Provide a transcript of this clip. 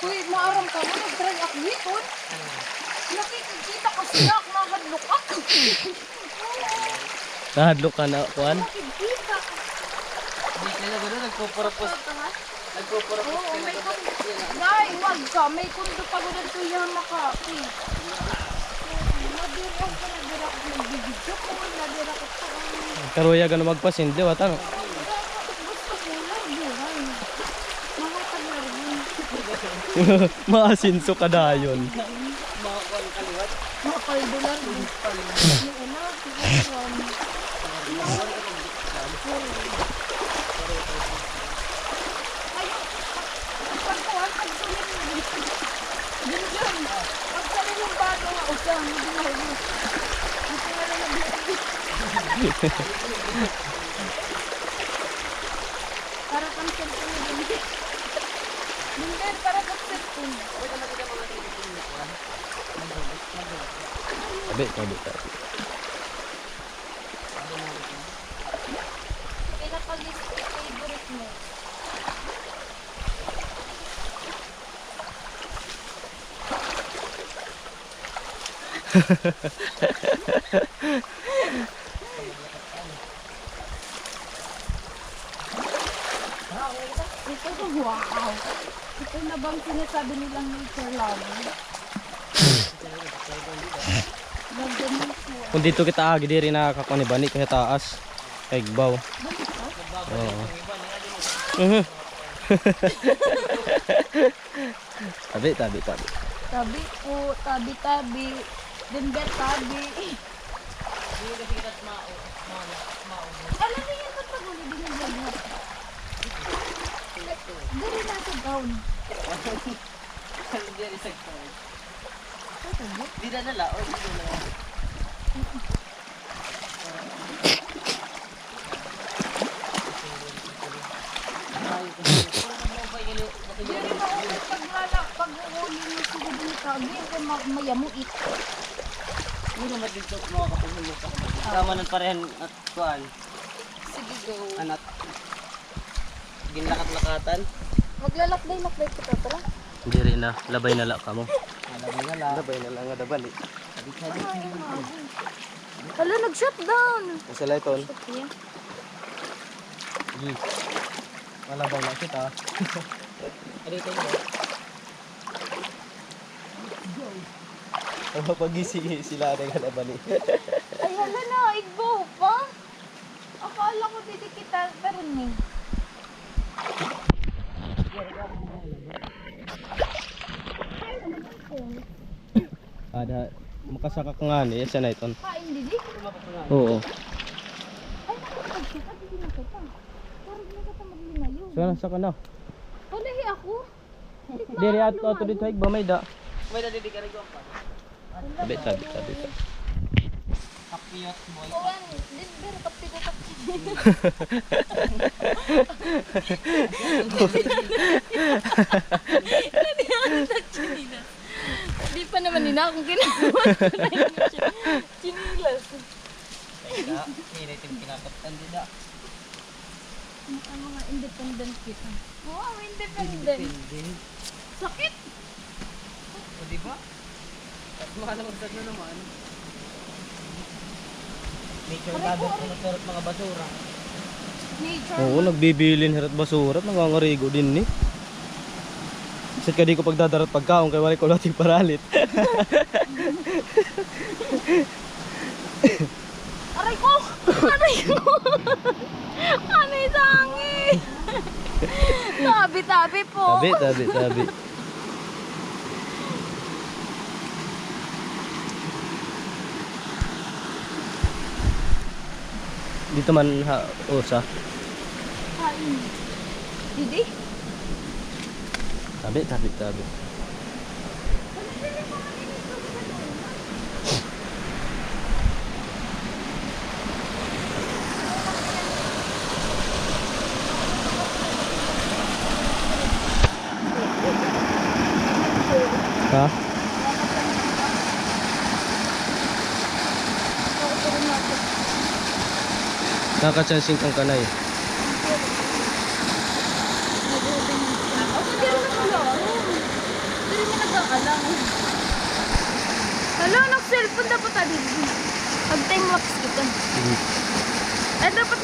Uy, maaram ka mo, nag-try ako nito. Nakikita kasi ako, mahadlok ako. Nahadlok ka na, Juan? Nakikita. Hindi kayo gano'n, nagpupurapos. Nagpupurapos Oo, ka na may gano'n. kundo. Dahil, wag ka. May kundo pa ko dito yung makaki. Nadira ko nagbibidyo ko. Nadira ko sa Karuya gano'n magpasindi, wata no? gusto ko lang, buhay. Mga paglarin. Maasinso ka dayon. Makakuha ng kaliwat. Mga paldulan. Yung una, siguro. Ayun, pagkuhan, pagsulit mo. Ganyan. Pagsalit yung bago nga, usang, hindi na huli. Hindi na lang nag-ibig. Para kang cellphone na din. Hindi, para kang cellphone. Tabi, tabi, tabi. Pinaka-list favorite mo. Ito, wow. Ito na bang sinasabi nilang nature lover? Ganda mo siya. Kung dito kita agi diri nakakakuha ni Bani kaya taas. Kay Gbaw. Oo. Tabi, tabi, tabi. Tabi po, tabi-tabi. Denver tabi. Alam mo yan ba't pag-uli din yung lahat? Dari na sa gown. Hindi rin sagtawid. Di na nala, o di na nala. Dari mauli pag-uli mo siguro din tabi. Kaya mayamuit. Hindi naman dito mga kapumulok ako. Tama ng parehan at kuhaan. Sige, go. Anak. Ginlakat-lakatan. Maglalakbay-lakbay kita tara. Diri na labay na la kamo. Alam mo nga lang. Labay na lang nga Bani. Hala, nag-shutdown. Sa layton. Okay. Gi. Malabay na kita. Ano ito mo? Ang pag-isi sila na Bani. Ay, hala na, igbo pa. Akala ko dito kita, pero ni. Ada makasaka ka nga ni sa layton. Kain didi. Oo. Ay, nakapagkita, didi na kita. Parang na kita maglinayo. Sana sa kana. Walahi ako. Diri ato dito hig ba may da. May nadidikari ko pa. Tabi, tabi, tabi. Kapiyot boy. Kawan, Denver, kapi ko kapi. Di pa naman nina akong ginagawa ko na yung chinilas. Kaya, hindi rin kinakaptan din na. Ang mga independent kita. Wow, independent. Sakit. O diba? At makalamagsad na naman. Nature lover ko na turot mga basura. Nature. Oo, nagbibilin hirat basura, nangangarigo din ni. Sit ka di ko pagdadarat pagkaon kay wala ko lati paralit. Aray ko! Aray ko! Ano yung tangi? Tabi-tabi po. Tabi, tabi, tabi. Dito man ha, usa. Kain. Didi? Tabi, tabi, tabi. Ha? Nakachansing kang kanay. Nag-holding Alo, nag-cellphone dapat tadi. Pag time lapse kita. Sige. Eh, dapat